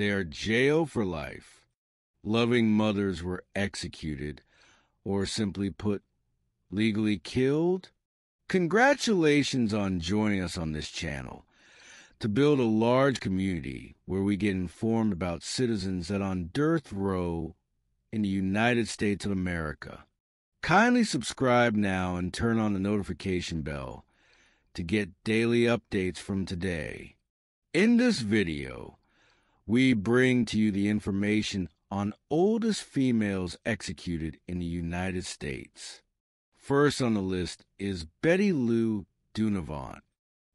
They are jailed for life. Loving mothers were executed, or simply put, legally killed. Congratulations on joining us on this channel to build a large community where we get informed about citizens that are on death row in the United States of America. Kindly subscribe now and turn on the notification bell to get daily updates from today. In this video, we bring to you the information on oldest females executed in the United States. First on the list is Betty Lou Dunavant.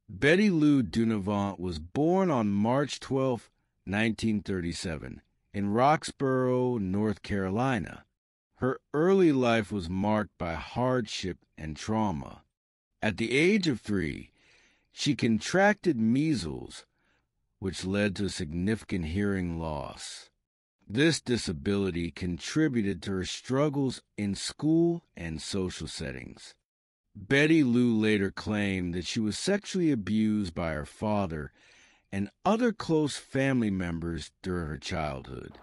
Betty Lou Dunavant was born on March 12, 1937, in Roxborough, North Carolina. Her early life was marked by hardship and trauma. At the age of 3, she contracted measles, which led to significant hearing loss. This disability contributed to her struggles in school and social settings. Betty Lou later claimed that she was sexually abused by her father and other close family members during her childhood.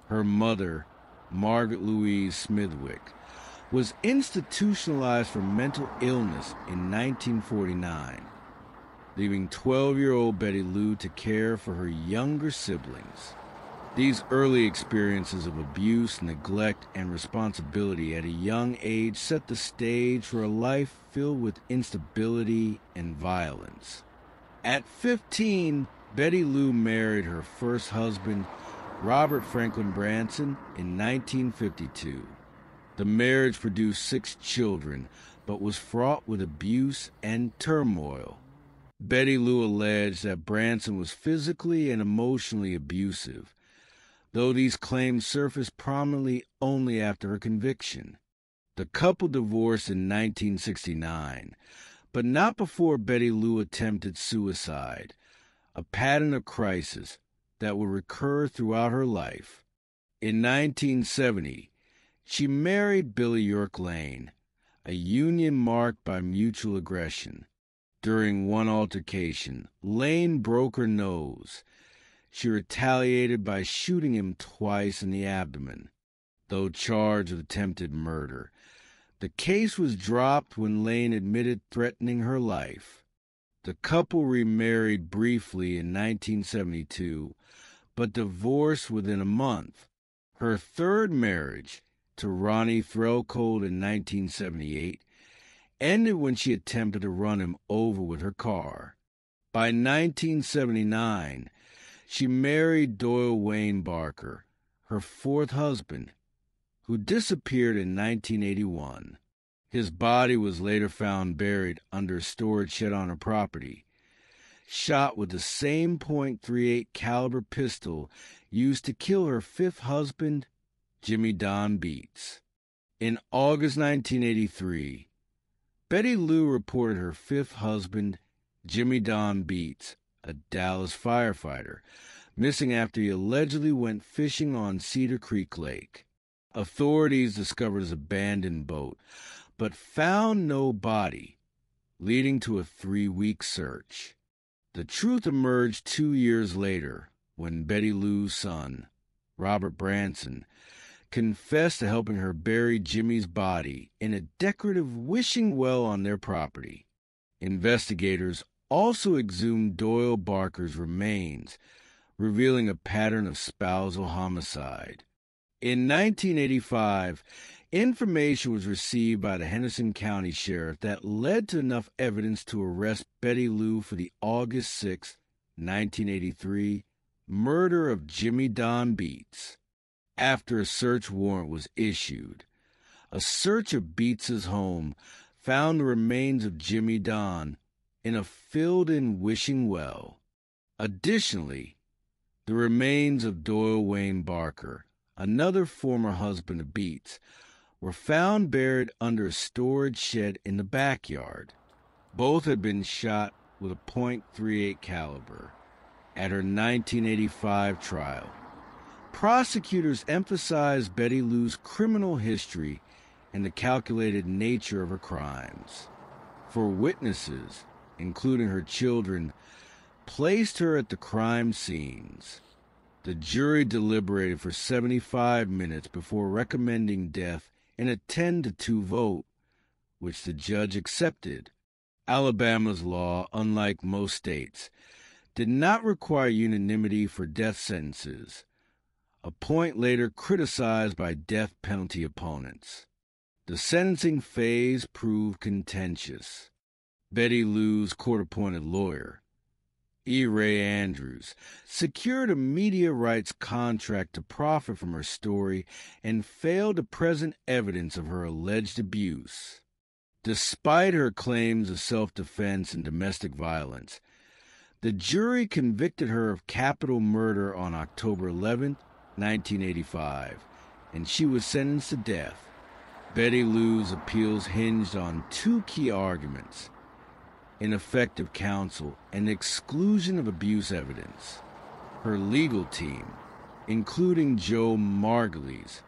Her mother, Margaret Louise Smithwick, was institutionalized for mental illness in 1949, leaving 12-year-old Betty Lou to care for her younger siblings. These early experiences of abuse, neglect, and responsibility at a young age set the stage for a life filled with instability and violence. At 15, Betty Lou married her first husband, Robert Franklin Branson, in 1952. The marriage produced 6 children, but was fraught with abuse and turmoil. Betty Lou alleged that Branson was physically and emotionally abusive, though these claims surfaced prominently only after her conviction. The couple divorced in 1969, but not before Betty Lou attempted suicide, a pattern of crisis that would recur throughout her life. In 1970, she married Billy York Lane, a union marked by mutual aggression. During one altercation, Lane broke her nose. She retaliated by shooting him twice in the abdomen. Though charged with attempted murder, the case was dropped when Lane admitted threatening her life. The couple remarried briefly in 1972, but divorced within a month. Her third marriage, to Ronnie Threlcold in 1978, ended when she attempted to run him over with her car. By 1979, she married Doyle Wayne Barker, her fourth husband, who disappeared in 1981. His body was later found buried under a storage shed on her property, shot with the same .38 caliber pistol used to kill her fifth husband, Jimmy Don Beats. In August 1983, Betty Lou reported her fifth husband, Jimmy Don Beats, a Dallas firefighter, missing after he allegedly went fishing on Cedar Creek Lake. Authorities discovered his abandoned boat, but found no body, leading to a 3-week search. The truth emerged 2 years later when Betty Lou's son, Robert Branson, confessed to helping her bury Jimmy's body in a decorative wishing well on their property. Investigators also exhumed Doyle Barker's remains, revealing a pattern of spousal homicide. In 1985, information was received by the Henderson County Sheriff that led to enough evidence to arrest Betty Lou for the August 6, 1983, murder of Jimmy Don Beats. After a search warrant was issued, a search of Beats's home found the remains of Jimmy Don in a filled-in wishing well. Additionally, the remains of Doyle Wayne Barker, another former husband of Beats, were found buried under a storage shed in the backyard. Both had been shot with a .38 caliber. At her 1985 trial, prosecutors emphasized Betty Lou's criminal history and the calculated nature of her crimes. For witnesses, including her children, placed her at the crime scenes. The jury deliberated for 75 minutes before recommending death in a 10-2 vote, which the judge accepted. Alabama's law, unlike most states, did not require unanimity for death sentences, a point later criticized by death penalty opponents. The sentencing phase proved contentious. Betty Lou's court-appointed lawyer, E. Ray Andrews, secured a media rights contract to profit from her story and failed to present evidence of her alleged abuse. Despite her claims of self-defense and domestic violence, the jury convicted her of capital murder on October 11, 1985, and she was sentenced to death. Betty Lou's appeals hinged on two key arguments: ineffective counsel and exclusion of abuse evidence. Her legal team, including Joe Margulies,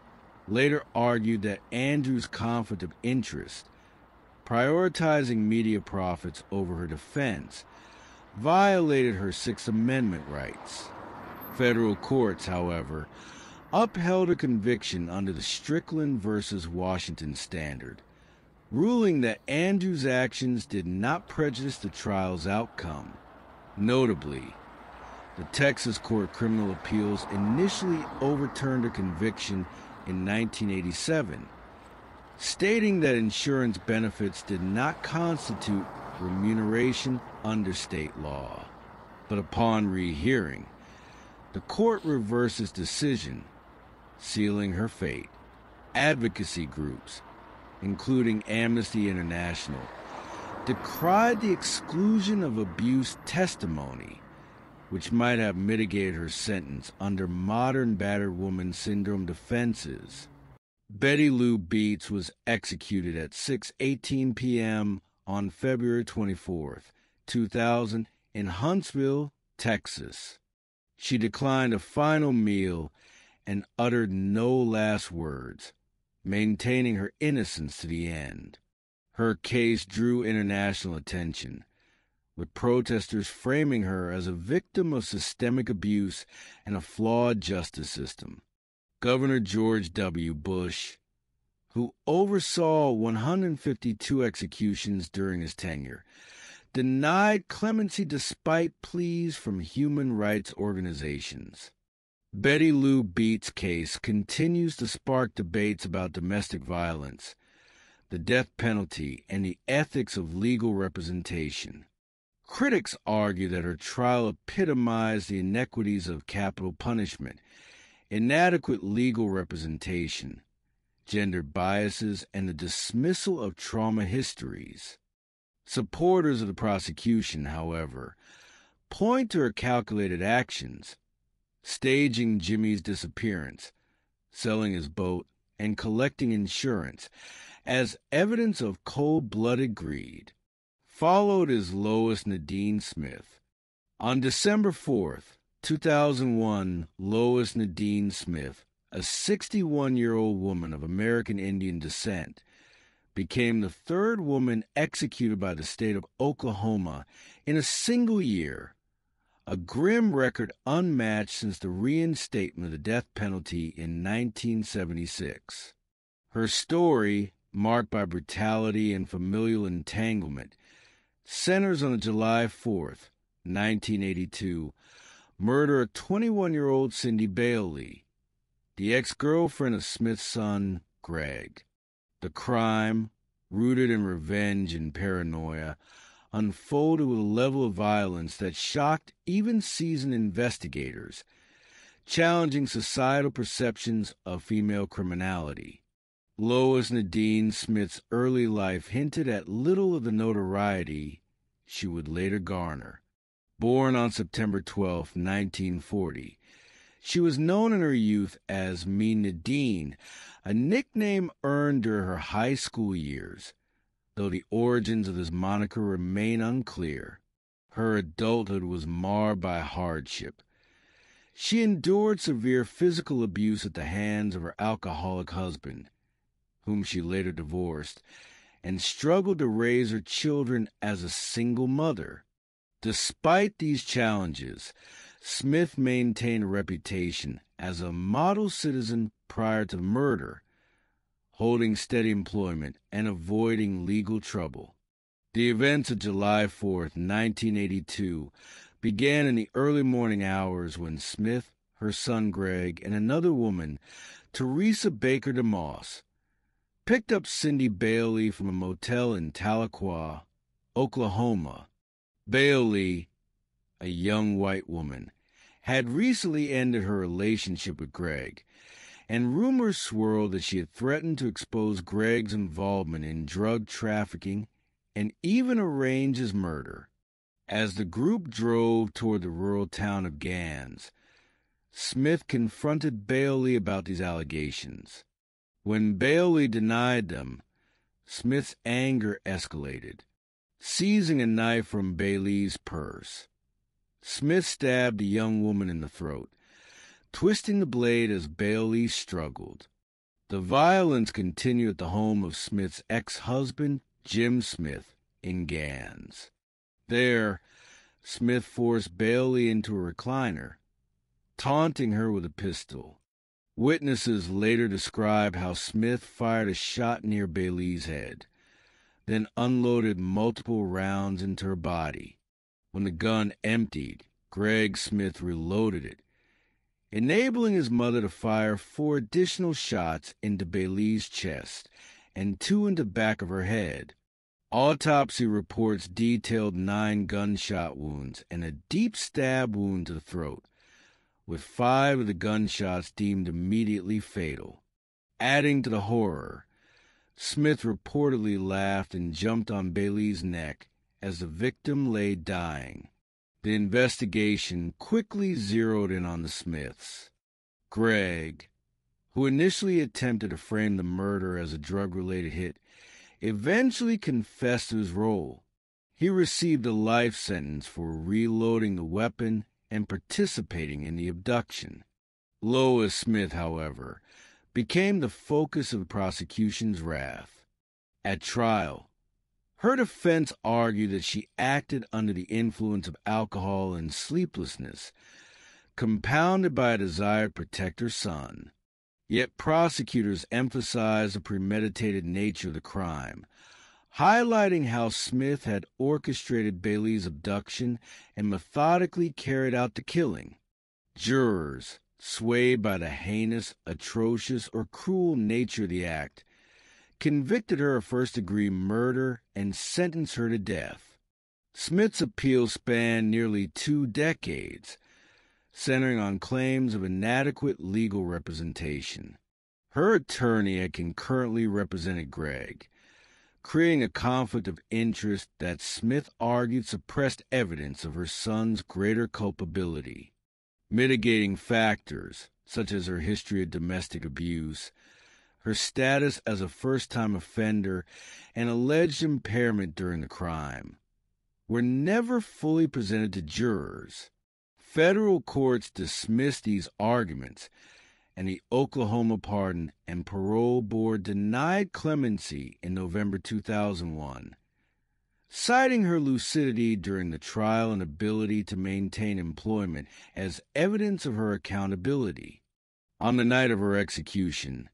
later argued that Andrews' conflict of interest, prioritizing media profits over her defense, violated her Sixth Amendment rights. Federal courts, however, upheld her conviction under the Strickland v. Washington standard, ruling that Andrews' actions did not prejudice the trial's outcome. Notably, the Texas Court of Criminal Appeals initially overturned her conviction in 1987, stating that insurance benefits did not constitute remuneration under state law. But upon rehearing, the court reversed its decision, sealing her fate. Advocacy groups, including Amnesty International, decried the exclusion of abuse testimony, which might have mitigated her sentence under modern battered woman syndrome defenses. Betty Lou Beets was executed at 6:18 p.m. on February 24, 2000, in Huntsville, Texas. She declined a final meal and uttered no last words, maintaining her innocence to the end. Her case drew international attention, with protesters framing her as a victim of systemic abuse and a flawed justice system. Governor George W. Bush, who oversaw 152 executions during his tenure, denied clemency despite pleas from human rights organizations. Betty Lou Beets' case continues to spark debates about domestic violence, the death penalty, and the ethics of legal representation. Critics argue that her trial epitomized the inequities of capital punishment, inadequate legal representation, gendered biases, and the dismissal of trauma histories. Supporters of the prosecution, however, point to her calculated actions, staging Jimmy's disappearance, selling his boat, and collecting insurance, as evidence of cold-blooded greed. Followed is Lois Nadine Smith. On December 4, 2001, Lois Nadine Smith, a 61-year-old woman of American Indian descent, became the third woman executed by the state of Oklahoma in a single year, a grim record unmatched since the reinstatement of the death penalty in 1976. Her story, marked by brutality and familial entanglement, centers on the July 4, 1982, murder of 21-year-old Cindy Bailey, the ex-girlfriend of Smith's son, Greg. The crime, rooted in revenge and paranoia, unfolded with a level of violence that shocked even seasoned investigators, challenging societal perceptions of female criminality. Lois Nadine Smith's early life hinted at little of the notoriety she would later garner. Born on September 12, 1940, she was known in her youth as Mean Nadine, a nickname earned during her high school years, though the origins of this moniker remain unclear. Her adulthood was marred by hardship. She endured severe physical abuse at the hands of her alcoholic husband, whom she later divorced, and struggled to raise her children as a single mother. Despite these challenges, Smith maintained a reputation as a model citizen prior to the murder, holding steady employment and avoiding legal trouble. The events of July 4th, 1982, began in the early morning hours when Smith, her son Greg, and another woman, Teresa Baker DeMoss, picked up Cindy Bailey from a motel in Tahlequah, Oklahoma. Bailey, a young white woman, had recently ended her relationship with Greg, and rumors swirled that she had threatened to expose Greg's involvement in drug trafficking and even arrange his murder. As the group drove toward the rural town of Gans, Smith confronted Bailey about these allegations. When Bailey denied them, Smith's anger escalated. Seizing a knife from Bailey's purse, Smith stabbed the young woman in the throat, twisting the blade as Bailey struggled. The violence continued at the home of Smith's ex-husband, Jim Smith, in Gans. There, Smith forced Bailey into a recliner, taunting her with a pistol. Witnesses later describe how Smith fired a shot near Bailey's head, then unloaded multiple rounds into her body. When the gun emptied, Greg Smith reloaded it, enabling his mother to fire 4 additional shots into Bailey's chest and 2 into the back of her head. Autopsy reports detailed 9 gunshot wounds and a deep stab wound to the throat, with 5 of the gunshots deemed immediately fatal. Adding to the horror, Smith reportedly laughed and jumped on Bailey's neck as the victim lay dying. The investigation quickly zeroed in on the Smiths. Greg, who initially attempted to frame the murder as a drug-related hit, eventually confessed to his role. He received a life sentence for reloading the weapon and participating in the abduction. Lois Smith, however, became the focus of the prosecution's wrath. At trial, her defense argued that she acted under the influence of alcohol and sleeplessness, compounded by a desire to protect her son. Yet prosecutors emphasized the premeditated nature of the crime, highlighting how Smith had orchestrated Bailey's abduction and methodically carried out the killing. Jurors, swayed by the heinous, atrocious, or cruel nature of the act, convicted her of first-degree murder and sentenced her to death. Smith's appeal spanned nearly 2 decades, centering on claims of inadequate legal representation. Her attorney had concurrently represented Greg, creating a conflict of interest that Smith argued suppressed evidence of her son's greater culpability. Mitigating factors, such as her history of domestic abuse, her status as a first-time offender, and alleged impairment during the crime, were never fully presented to jurors. Federal courts dismissed these arguments, and the Oklahoma Pardon and Parole Board denied clemency in November 2001, citing her lucidity during the trial and ability to maintain employment as evidence of her accountability. On the night of her execution,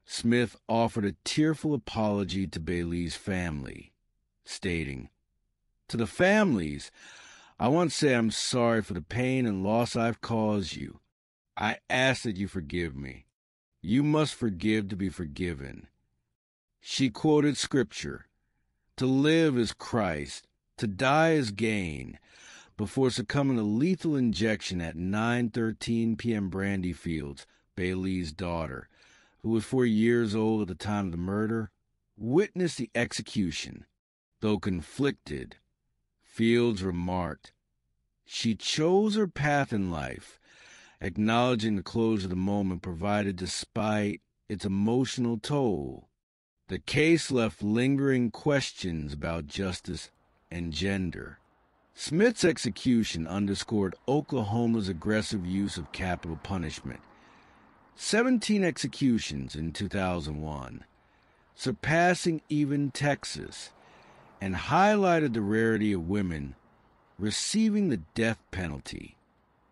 Smith offered a tearful apology to Bailey's family, stating, "To the families, I want to say I'm sorry for the pain and loss I've caused you. I ask that you forgive me. You must forgive to be forgiven." She quoted scripture, "To live is Christ, to die is gain," before succumbing to lethal injection at 9:13 p.m. Brandy Fields, Bailey's daughter, who was 4 years old at the time of the murder, witnessed the execution. Though conflicted, Fields remarked, "She chose her path in life," acknowledging the closure of the moment provided despite its emotional toll. The case left lingering questions about justice and gender. Smith's execution underscored Oklahoma's aggressive use of capital punishment. 17 executions in 2001, surpassing even Texas, and highlighted the rarity of women receiving the death penalty.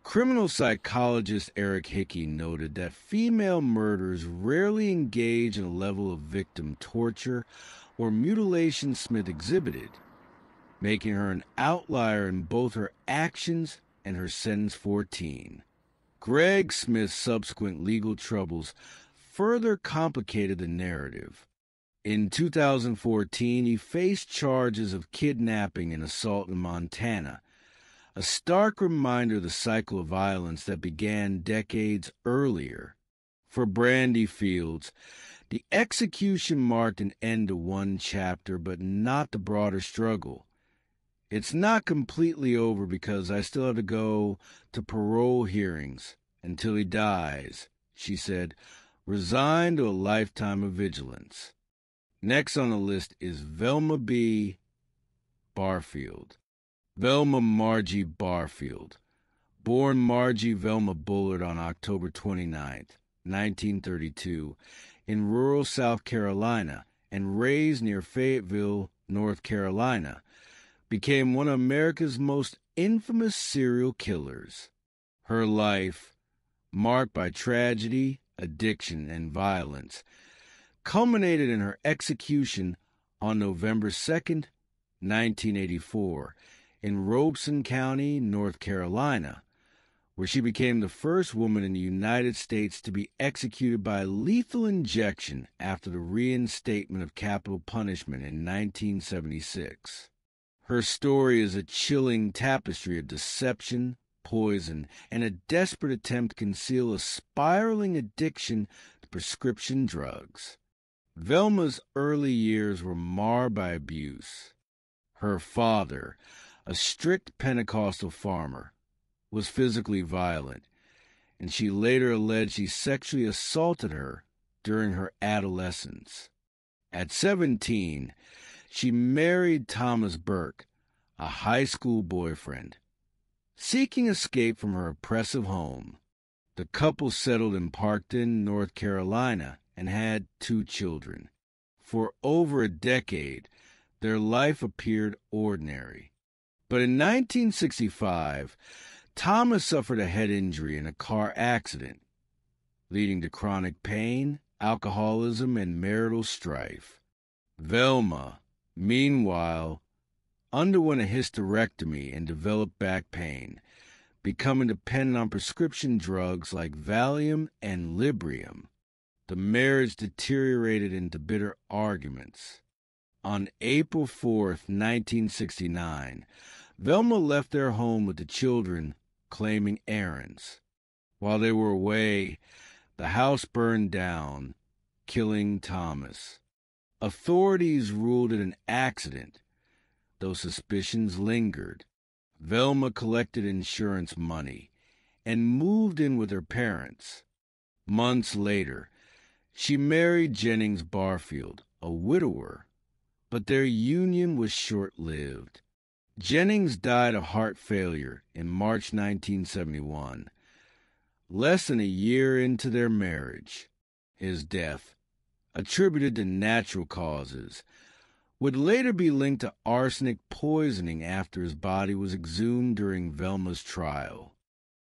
Criminal psychologist Eric Hickey noted that female murderers rarely engage in a level of victim torture or mutilation Smith exhibited, making her an outlier in both her actions and her sentence 14. Greg Smith's subsequent legal troubles further complicated the narrative. In 2014, he faced charges of kidnapping and assault in Montana, a stark reminder of the cycle of violence that began decades earlier. For Brandy Fields, the execution marked an end to one chapter, but not the broader struggle. It's not completely over because I still have to go to parole hearings until he dies, she said, resigned to a lifetime of vigilance. Next on the list is Velma B. Barfield. Velma Margie Barfield, born Margie Velma Bullard on October 29, 1932, in rural South Carolina and raised near Fayetteville, North Carolina, became one of America's most infamous serial killers. Her life, marked by tragedy, addiction, and violence, culminated in her execution on November 2nd, 1984, in Robeson County, North Carolina, where she became the first woman in the United States to be executed by lethal injection after the reinstatement of capital punishment in 1976. Her story is a chilling tapestry of deception, poison, and a desperate attempt to conceal a spiraling addiction to prescription drugs. Velma's early years were marred by abuse. Her father, a strict Pentecostal farmer, was physically violent, and she later alleged he sexually assaulted her during her adolescence. At 17, she married Thomas Burke, a high school boyfriend. Seeking escape from her oppressive home, the couple settled in Parkton, North Carolina, and had 2 children. For over a decade, their life appeared ordinary. But in 1965, Thomas suffered a head injury in a car accident, leading to chronic pain, alcoholism, and marital strife. Velma, meanwhile, underwent a hysterectomy and developed back pain, becoming dependent on prescription drugs like Valium and Librium. The marriage deteriorated into bitter arguments. On April 4th, 1969, Velma left their home with the children, claiming errands. While they were away, the house burned down, killing Thomas. Authorities ruled it an accident, though suspicions lingered. Velma collected insurance money and moved in with her parents. Months later, she married Jennings Barfield, a widower, but their union was short-lived. Jennings died of heart failure in March 1971, less than a year into their marriage. His death, attributed to natural causes, would later be linked to arsenic poisoning after his body was exhumed during Velma's trial.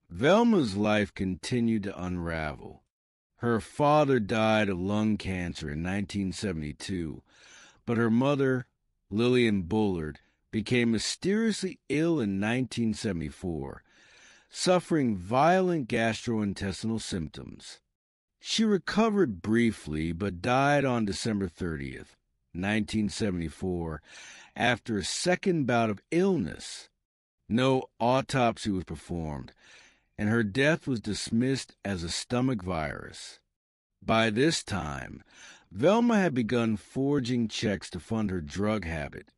Velma's life continued to unravel. Her father died of lung cancer in 1972, but her mother, Lillian Bullard, became mysteriously ill in 1974, suffering violent gastrointestinal symptoms. She recovered briefly but died on December 30th, 1974, after a second bout of illness. No autopsy was performed, and her death was dismissed as a stomach virus. By this time, Velma had begun forging checks to fund her drug habit,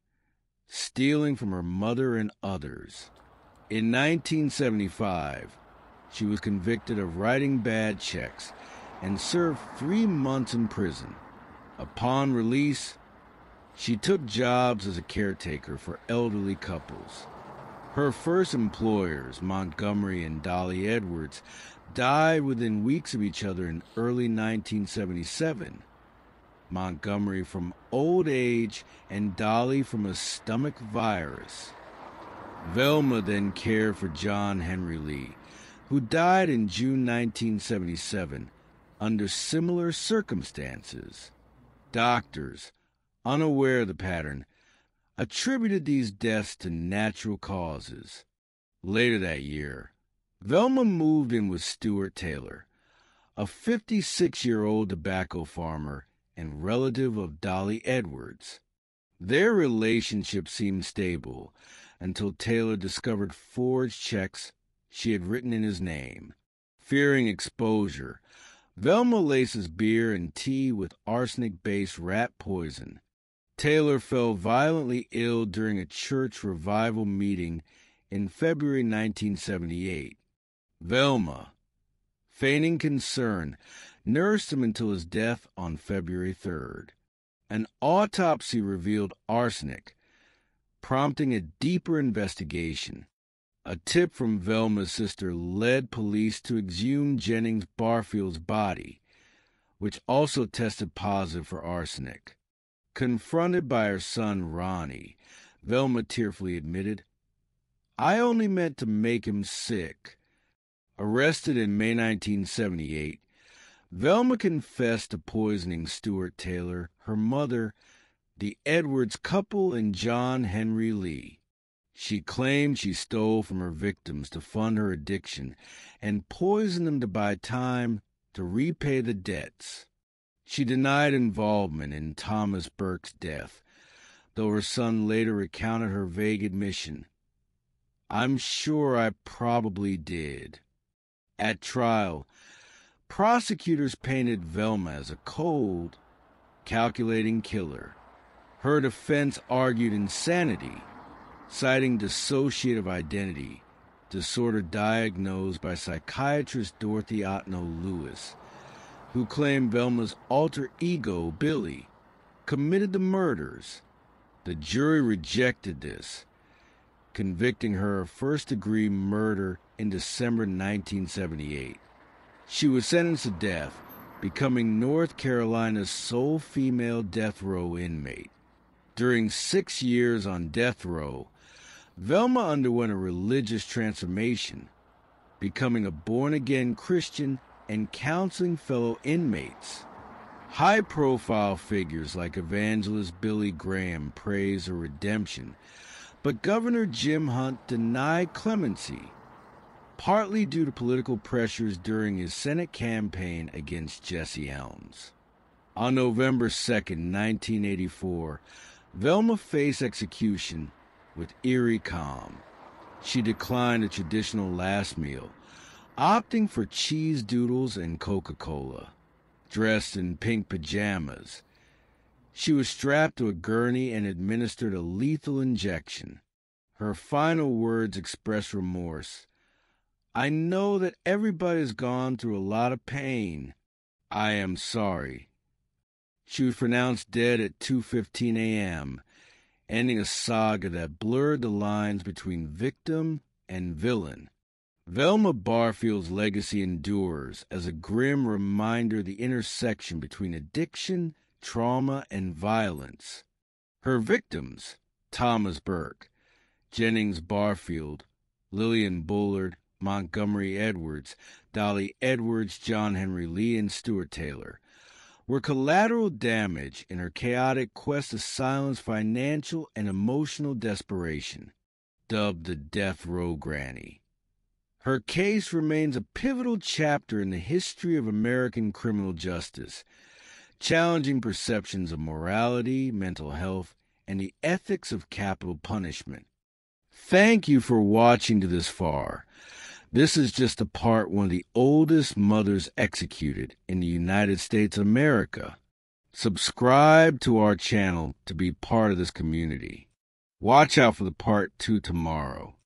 stealing from her mother and others. In 1975, she was convicted of writing bad checks and served 3 months in prison. Upon release, she took jobs as a caretaker for elderly couples. Her first employers, Montgomery and Dolly Edwards, died within weeks of each other in early 1977. Montgomery from old age and Dolly from a stomach virus. Velma then cared for John Henry Lee, who died in June 1977 under similar circumstances. Doctors, unaware of the pattern, attributed these deaths to natural causes. Later that year, Velma moved in with Stuart Taylor, a 56-year-old tobacco farmer and relative of Dolly Edwards. Their relationship seemed stable until Taylor discovered forged checks she had written in his name. Fearing exposure, Velma laces beer and tea with arsenic-based rat poison. Taylor fell violently ill during a church revival meeting in February 1978. Velma, feigning concern, nursed him until his death on February 3rd. An autopsy revealed arsenic, prompting a deeper investigation. A tip from Velma's sister led police to exhume Jennings Barfield's body, which also tested positive for arsenic. Confronted by her son Ronnie, Velma tearfully admitted, "I only meant to make him sick." Arrested in May 1978, Velma confessed to poisoning Stuart Taylor, her mother, the Edwards couple, and John Henry Lee. She claimed she stole from her victims to fund her addiction and poisoned them to buy time to repay the debts. She denied involvement in Thomas Burke's death, though her son later recounted her vague admission, "I'm sure I probably did." At trial, prosecutors painted Velma as a cold, calculating killer. Her defense argued insanity, citing dissociative identity, disorder diagnosed by psychiatrist Dorothy Otno Lewis, who claimed Velma's alter ego, Billy, committed the murders. The jury rejected this, convicting her of first-degree murder in December 1978. She was sentenced to death, becoming North Carolina's sole female death row inmate. During 6 years on death row, Velma underwent a religious transformation, becoming a born-again Christian and counseling fellow inmates. High-profile figures like evangelist Billy Graham praised her redemption, but Governor Jim Hunt denied clemency, partly due to political pressures during his Senate campaign against Jesse Helms. On November 2, 1984, Velma faced execution with eerie calm. She declined a traditional last meal, opting for cheese doodles and Coca-Cola. Dressed in pink pajamas, she was strapped to a gurney and administered a lethal injection. Her final words expressed remorse. "I know that everybody's gone through a lot of pain. I am sorry." She was pronounced dead at 2:15 a.m., ending a saga that blurred the lines between victim and villain. Velma Barfield's legacy endures as a grim reminder of the intersection between addiction, trauma, and violence. Her victims, Thomas Burke, Jennings Barfield, Lillian Bullard, Montgomery Edwards, Dolly Edwards, John Henry Lee, and Stuart Taylor, were collateral damage in her chaotic quest to silence financial and emotional desperation, dubbed the Death Row Granny. Her case remains a pivotal chapter in the history of American criminal justice, challenging perceptions of morality, mental health, and the ethics of capital punishment. Thank you for watching to this far. This is just a part one of the oldest mothers executed in the United States of America. Subscribe to our channel to be part of this community. Watch out for the part 2 tomorrow.